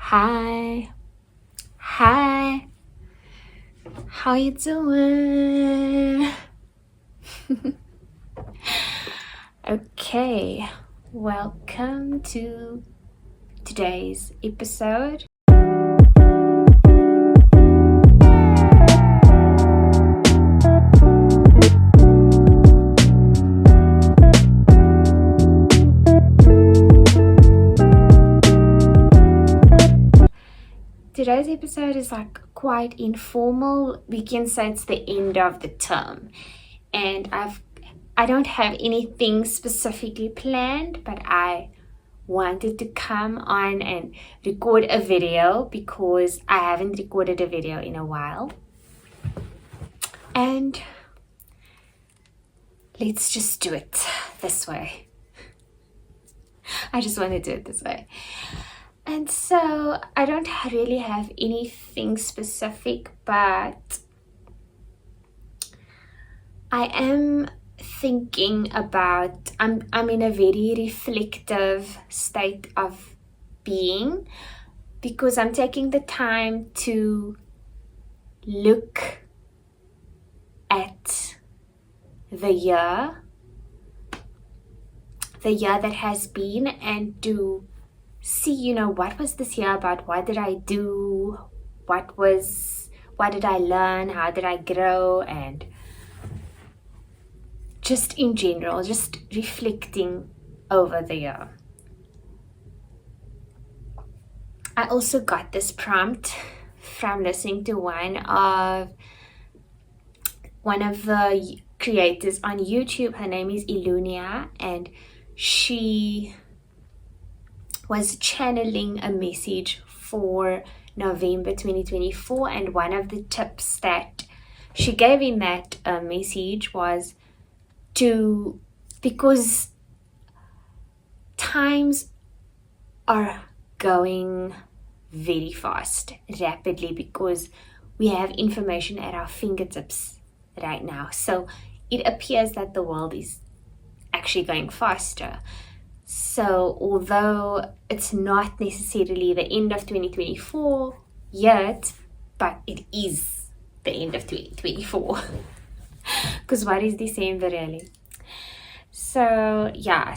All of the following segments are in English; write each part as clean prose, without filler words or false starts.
Hi. Hi. How you doing? Okay. Welcome to today's episode. Today's episode is quite informal. We can say it's the end of the term, and I don't have anything specifically planned, but I wanted to come on and record a video because I haven't recorded a video in a while. And let's just do it this way. I just want to do it this way. And so I don't really have anything specific, but I am thinking about, I'm in a very reflective state of being because I'm taking the time to look at the year that has been, and to see, what was this year about? What did I do? What did I learn? How did I grow? And just in general, just reflecting over the year. I also got this prompt from listening to one of the creators on YouTube. Her name is Ilunia, and she was channeling a message for November 2024, and one of the tips that she gave in that message was because times are going very fast, rapidly, because we have information at our fingertips right now. So it appears that the world is actually going faster. So although it's not necessarily the end of 2024 yet, but it is the end of 2024. Because what is December really? So yeah,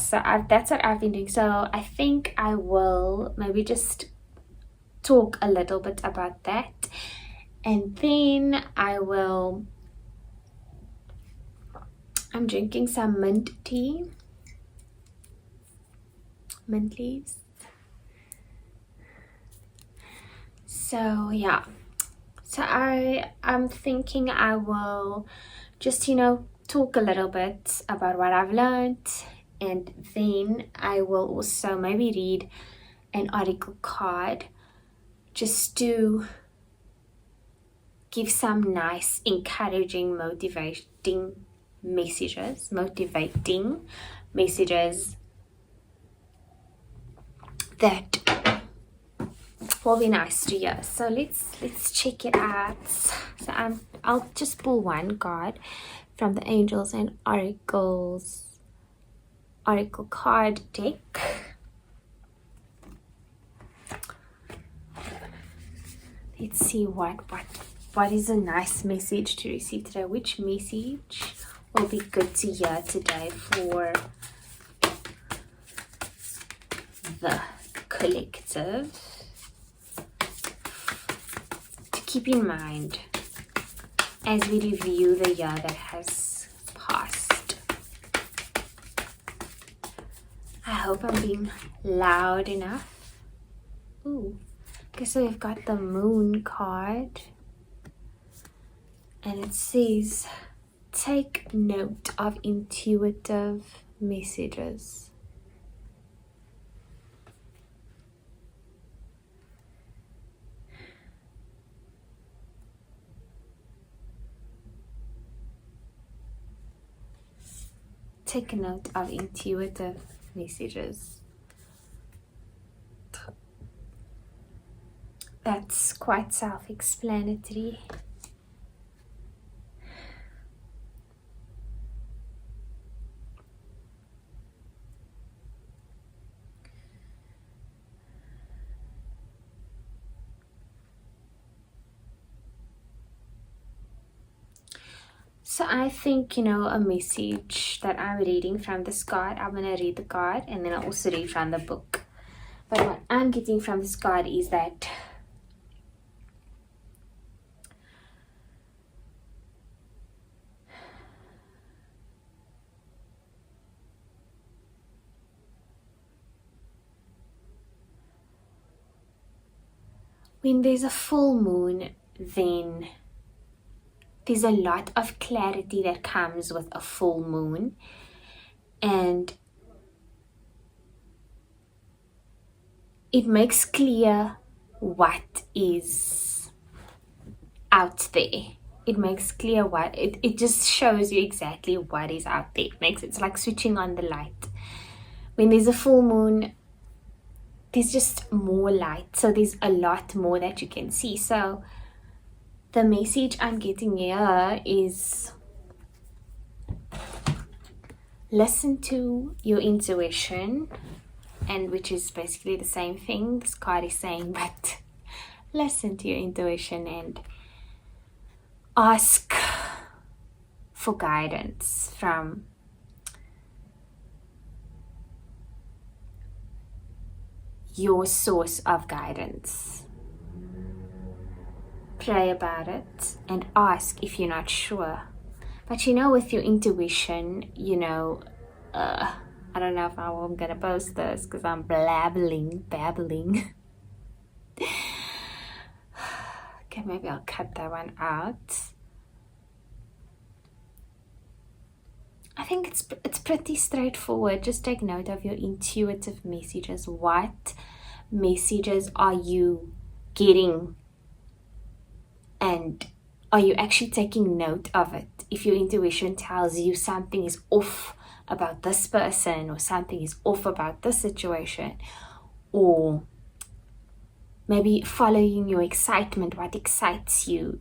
that's what I've been doing. So I think I will maybe just talk a little bit about that, and then I'm drinking some mint leaves. So yeah, so I'm thinking I will just talk a little bit about what I've learned, and then I will also maybe read an oracle card just to give some nice, encouraging, motivating messages that will be nice to hear. So let's check it out. So I'll just pull one card from the Angels and Oracles Oracle card deck. Let's see what is a nice message to receive today. Which message will be good to hear today for the collective to keep in mind as we review the year that has passed? I hope I'm being loud enough. Ooh. Okay, so we've got the Moon card, and it says, take note of intuitive messages. Take note of intuitive messages. That's quite self-explanatory. So I think, a message that I'm reading from this card, I'm going to read the card and then I'll also read from the book. But what I'm getting from this card is that when there's a full moon, then there's a lot of clarity that comes with a full moon. And it makes clear what is out there. It makes clear what, it just shows you exactly what is out there. It's like switching on the light. When there's a full moon, there's just more light. So there's a lot more that you can see. So the message I'm getting here is listen to your intuition, and which is basically the same thing this card is saying, but listen to your intuition and ask for guidance from your source of guidance. Pray about it and ask if you're not sure. But with your intuition, I don't know if I'm gonna post this because I'm babbling. Okay, maybe I'll cut that one out. I think it's pretty straightforward. Just take note of your intuitive messages. What messages are you getting? And are you actually taking note of it? If your intuition tells you something is off about this person, or something is off about this situation, or maybe following your excitement, what excites you,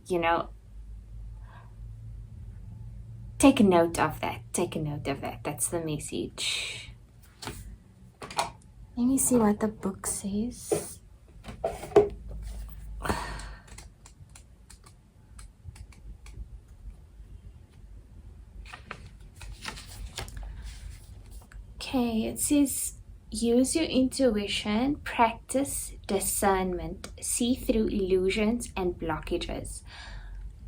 take a note of that. That's the message. Let me see what the book says. Okay, it says use your intuition, practice discernment, see through illusions and blockages.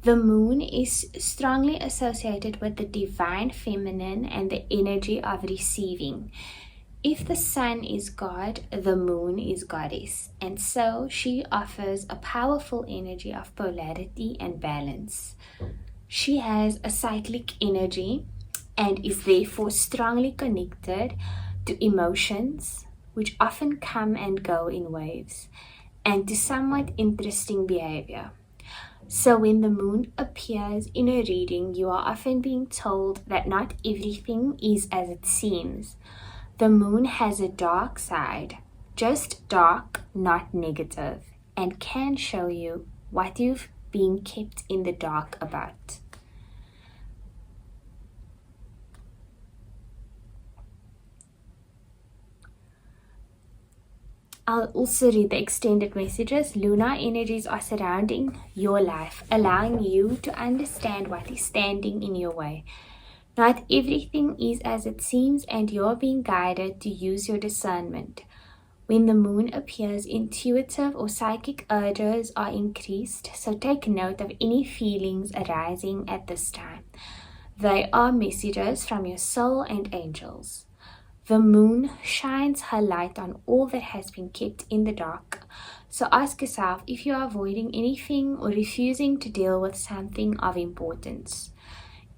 The moon is strongly associated with the divine feminine and the energy of receiving. If the sun is God, the moon is goddess, and so she offers a powerful energy of polarity and balance. She has a cyclic energy and is therefore strongly connected to emotions, which often come and go in waves, and to somewhat interesting behavior. So when the moon appears in a reading, you are often being told that not everything is as it seems. The moon has a dark side, just dark, not negative, and can show you what you've been kept in the dark about. I'll also read the extended messages. Lunar energies are surrounding your life, allowing you to understand what is standing in your way. Not everything is as it seems, and you're being guided to use your discernment. When the moon appears, intuitive or psychic urges are increased, so take note of any feelings arising at this time. They are messages from your soul and angels. The moon shines her light on all that has been kept in the dark. So ask yourself if you are avoiding anything or refusing to deal with something of importance.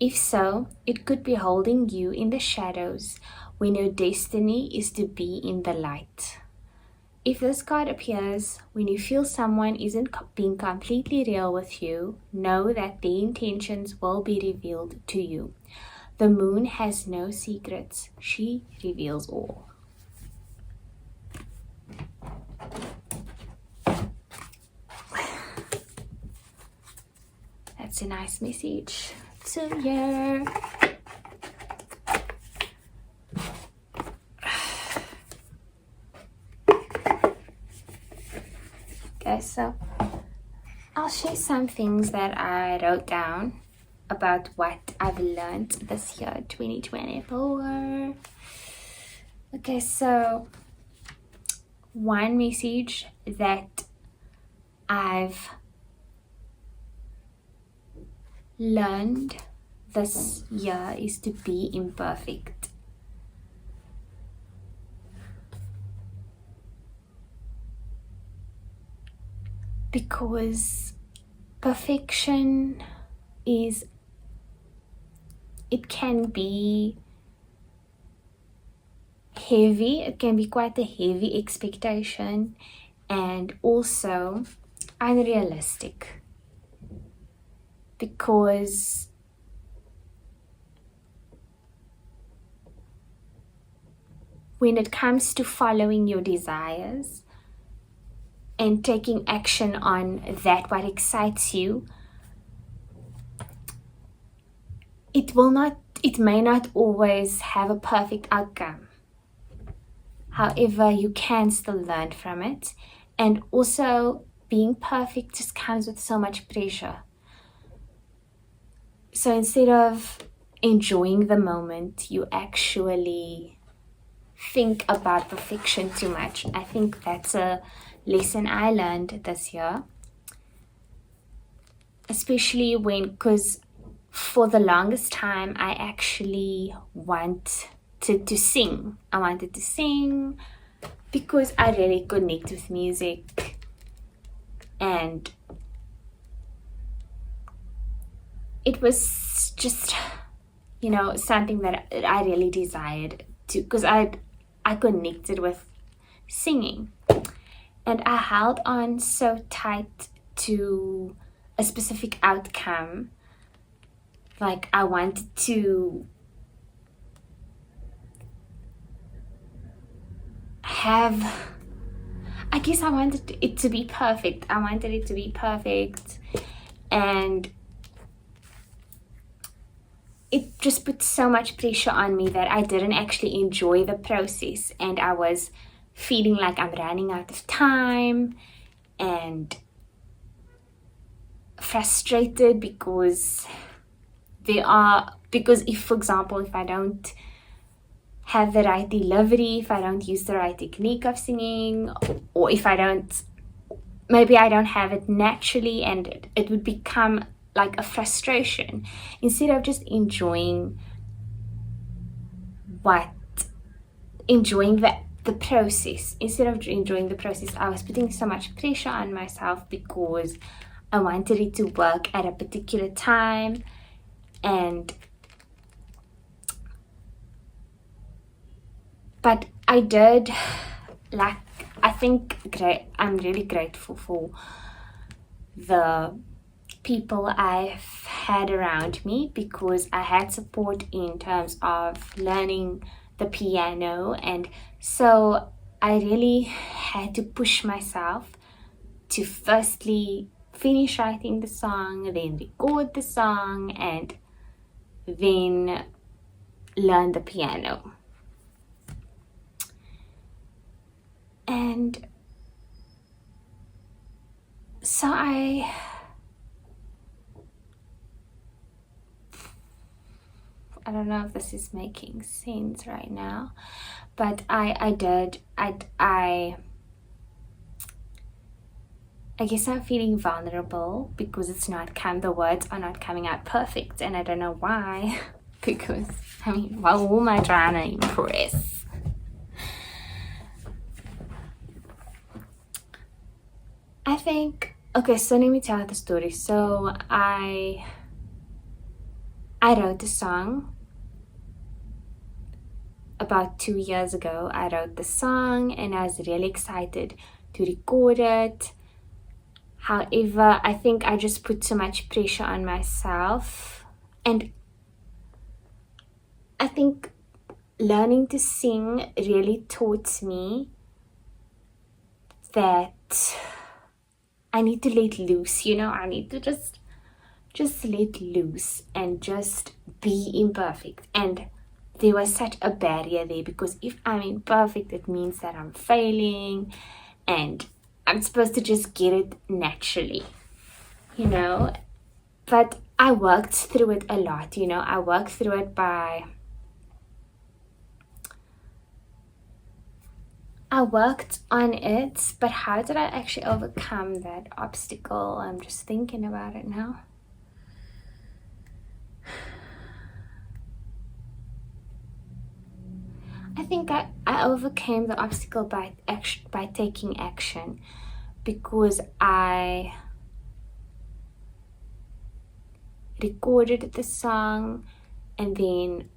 If so, it could be holding you in the shadows when your destiny is to be in the light. If this card appears when you feel someone isn't being completely real with you, know that their intentions will be revealed to you. The moon has no secrets. She reveals all. That's a nice message. So yeah. Okay, so I'll share some things that I wrote down about what I've learned this year, 2024. Okay, so one message that I've learned this year is to be imperfect. Because perfection it can be heavy, it can be quite a heavy expectation, and also unrealistic, because when it comes to following your desires and taking action on that what excites you, it may not always have a perfect outcome. However, you can still learn from it. And also, being perfect just comes with so much pressure. So instead of enjoying the moment, you actually think about perfection too much. I think that's a lesson I learned this year. Especially because for the longest time, I actually wanted to sing. I wanted to sing because I really connect with music, and it was just, something that I really desired to, because I connected with singing, and I held on so tight to a specific outcome. Like, I wanted to I wanted it to be perfect. And it just put so much pressure on me that I didn't actually enjoy the process, and I was feeling like I'm running out of time and frustrated because if, for example, if I don't have the right delivery, if I don't use the right technique of singing, or if maybe I don't have it naturally, and it would become like a frustration instead of just enjoying the process. Instead of enjoying the process, I was putting so much pressure on myself because I wanted it to work at a particular time. But I did, I'm really grateful for the people I've had around me, because I had support in terms of learning the piano, and so I really had to push myself to firstly finish writing the song, then record the song, and then learn the piano. And so I don't know if this is making sense right now, but I guess I'm feeling vulnerable because the words are not coming out perfect, and I don't know why. Because, why am I trying to impress? I think, okay, so let me tell the story. So I wrote the song about 2 years ago. I wrote the song and I was really excited to record it. However, I think I just put so much pressure on myself, and I think learning to sing really taught me that I need to let loose, I need to just let loose and just be imperfect. And there was such a barrier there, because if I'm imperfect, it means that I'm failing, and I'm supposed to just get it naturally, But I worked through it a lot, I worked through it I worked on it, but how did I actually overcome that obstacle? I'm just thinking about it now. I think I overcame the obstacle by taking action, because I recorded the song, and then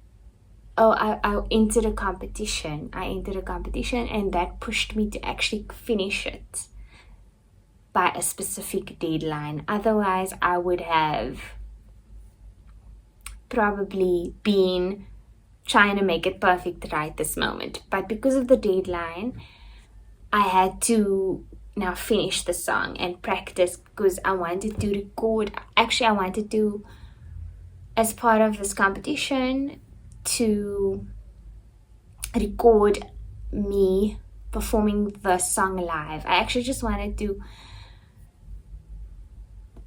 I entered a competition. And that pushed me to actually finish it by a specific deadline. Otherwise, I would have probably been trying to make it perfect right this moment. But because of the deadline, I had to now finish the song and practice, because I wanted to record. Actually, I wanted to, as part of this competition, to record me performing the song live. I actually just wanted to,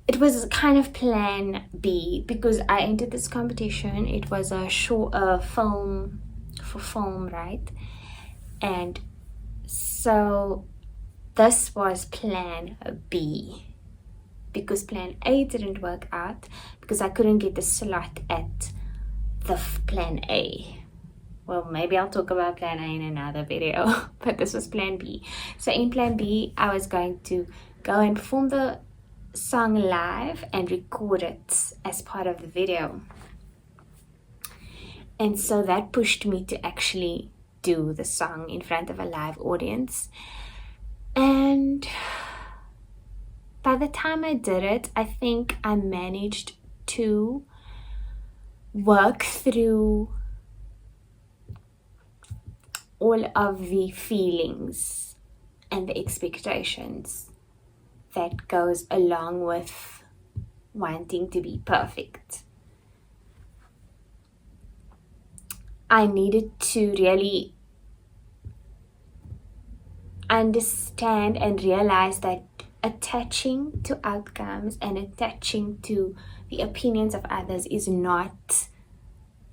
it was kind of plan B, because I entered this competition. It was a film, right? And so this was plan B, because plan A didn't work out, because I couldn't get the slot at the plan A. Well, maybe I'll talk about plan A in another video, but this was plan B. So in plan B, I was going to go and perform the song live and record it as part of the video. And so that pushed me to actually do the song in front of a live audience. And by the time I did it, I think I managed to work through all of the feelings and the expectations that goes along with wanting to be perfect. I needed to really understand and realize that attaching to outcomes and attaching to the opinions of others is not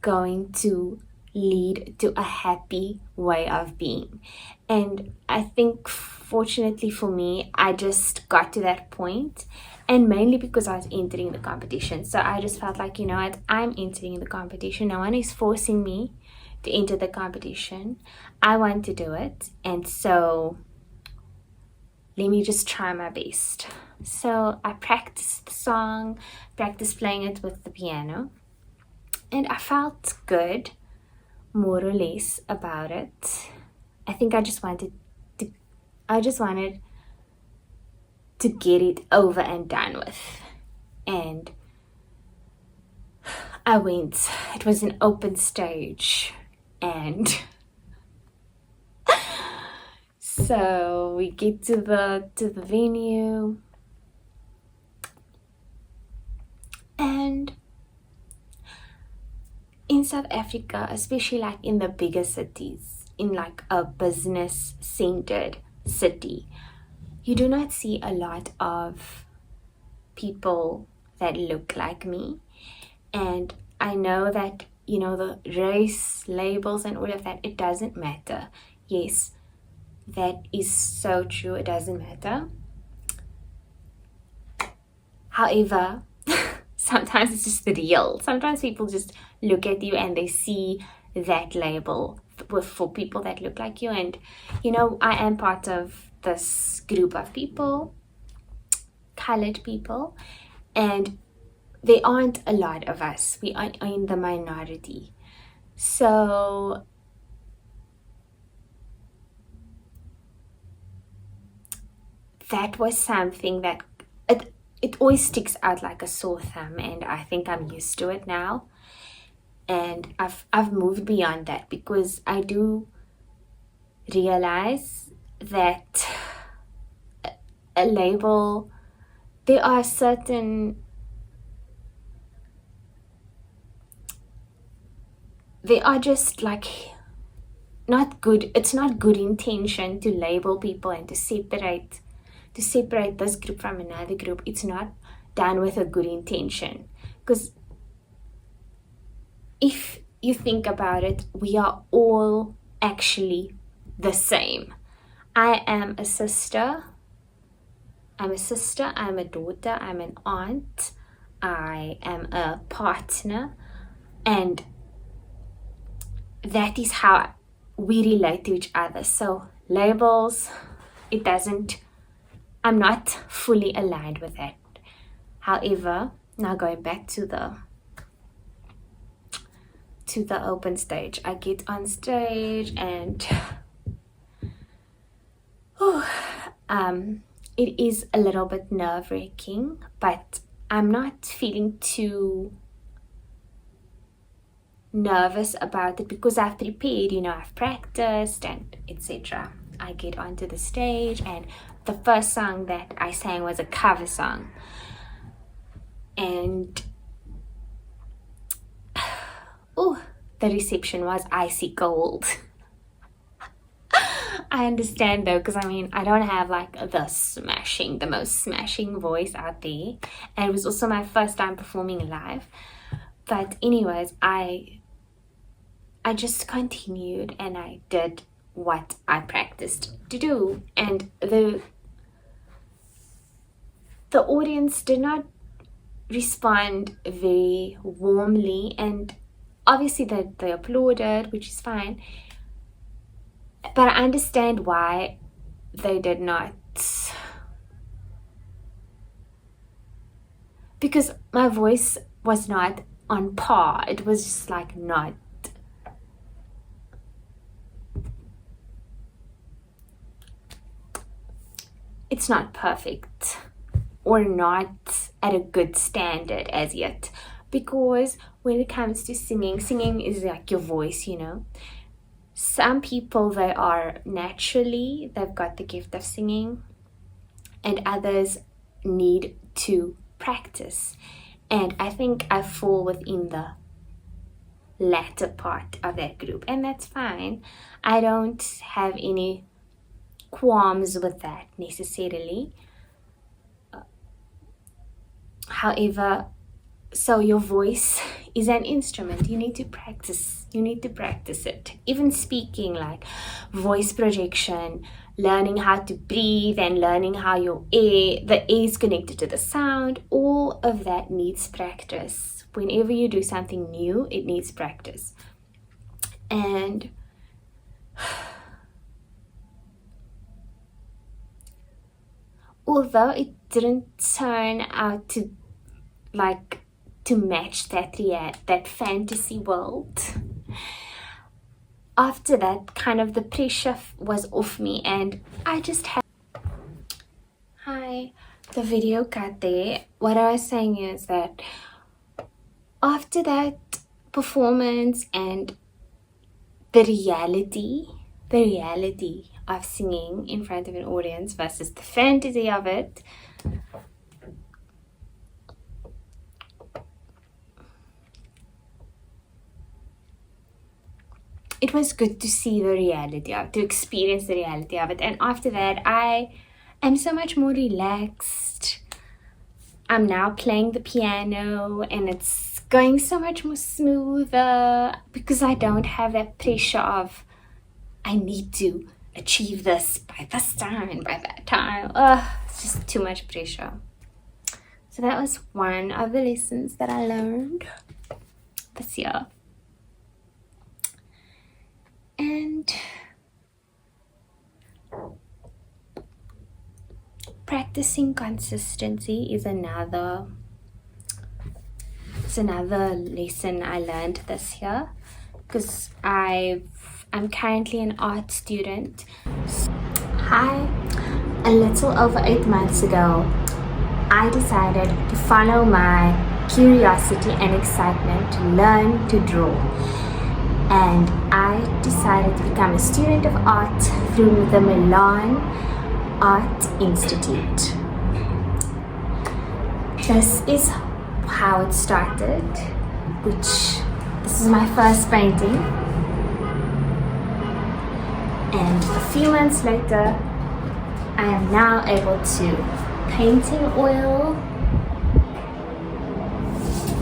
going to lead to a happy way of being. And I think, fortunately for me, I just got to that point, and mainly because I was entering the competition. So I just felt like, you know what, I'm entering the competition. No one is forcing me to enter the competition. I want to do it, and so let me just try my best. So I practiced the song, practiced playing it with the piano, and I felt good, more or less, about it. I think I just wanted to get it over and done with. And I went. It was an open stage, and so we get to the venue, and in South Africa, especially like in the bigger cities, in like a business-centered city, you do not see a lot of people that look like me. And I know that, you know, the race labels and all of that, it doesn't matter. Yes, that is so true. It doesn't matter. However, sometimes it's just real. Sometimes people just look at you and they see that label for people that look like you. And, you know, I am part of this group of people, colored people, and there aren't a lot of us. We are in the minority. So that was something that it always sticks out like a sore thumb, and I think I'm used to it now. And I've moved beyond that, because I do realize that a label, there are just like not good. It's not good intention to label people and to separate this group from another group. It's not done with a good intention, Because if you think about it, we are all actually the same. I am a sister, I'm a daughter, I'm an aunt, I am a partner, and that is how we relate to each other. So labels, I'm not fully aligned with that. However, now going back to the open stage, I get on stage and it is a little bit nerve-wracking, but I'm not feeling too nervous about it because I've prepared, I've practiced and etc. I get onto the stage, and the first song that I sang was a cover song, and the reception was icy cold. I understand though, because I don't have like the most smashing voice out there, and it was also my first time performing live. But anyways, I just continued and I did what I practiced to do, and the audience did not respond very warmly, and obviously they applauded, which is fine, but I understand why they did not, because my voice was not on par. It was just like not, it's not perfect or not at a good standard as yet, because when it comes to singing is like your voice, Some people, they've got the gift of singing, and others need to practice. And I think I fall within the latter part of that group, and that's fine. I don't have any qualms with that necessarily. However, so your voice is an instrument. You need to practice it. Even speaking, like voice projection, learning how to breathe and learning how the air is connected to the sound, all of that needs practice. Whenever you do something new, it needs practice. And although it didn't turn out to match that fantasy world, after that, kind of the pressure was off me, and I just had... Hi, the video cut there. What I was saying is that after that performance and the reality of singing in front of an audience versus the fantasy of it, it was good to see to experience the reality of it. And after that, I am so much more relaxed. I'm now playing the piano and it's going so much more smoother because I don't have that pressure of I need to achieve this by this time and by that time. It's just too much pressure. So that was one of the lessons that I learned this year. And practicing consistency is another lesson I learned this year, because I'm currently an art student. A little over 8 months ago, I decided to follow my curiosity and excitement to learn to draw. And I decided to become a student of art through the Milan Art Institute. This is how it started, this is my first painting. And a few months later, I am now able to paint in oil,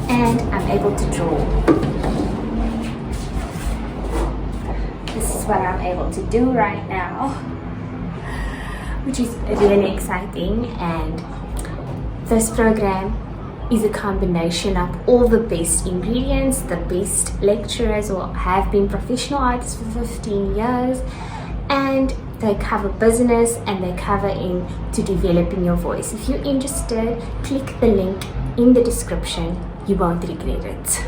and I'm able to draw. This is what I'm able to do right now, which is really exciting. And this program is a combination of all the best ingredients. The best lecturers or have been professional artists for 15 years, and they cover business and they cover into developing your voice. If you're interested, click the link in the description. You won't regret it.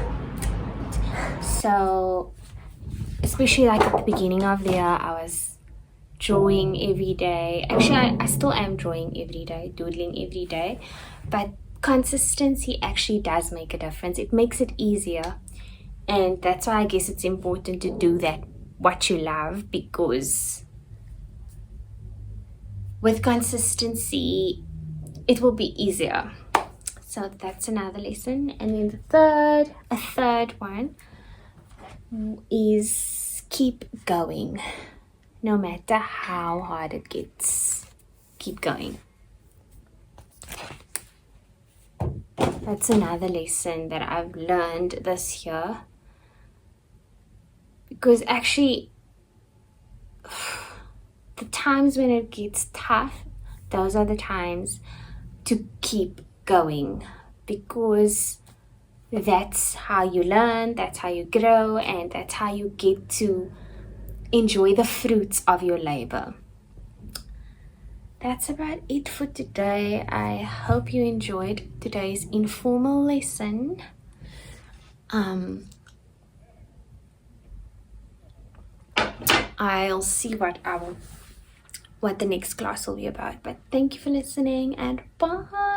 So, especially like at the beginning of the year, I was drawing every day. Actually, I still am drawing every day, doodling every day, but consistency actually does make a difference. It makes it easier, and that's why I guess it's important to do that what you love, because with consistency it will be easier. So that's another lesson. And then a third one is keep going. No matter how hard it gets, keep going. That's another lesson that I've learned this year, because actually the times when it gets tough, those are the times to keep going, because that's how you learn, that's how you grow, and that's how you get to enjoy the fruits of your labor. That's about it for today. I hope you enjoyed today's informal lesson. I'll see what the next class will be about. But thank you for listening, and bye.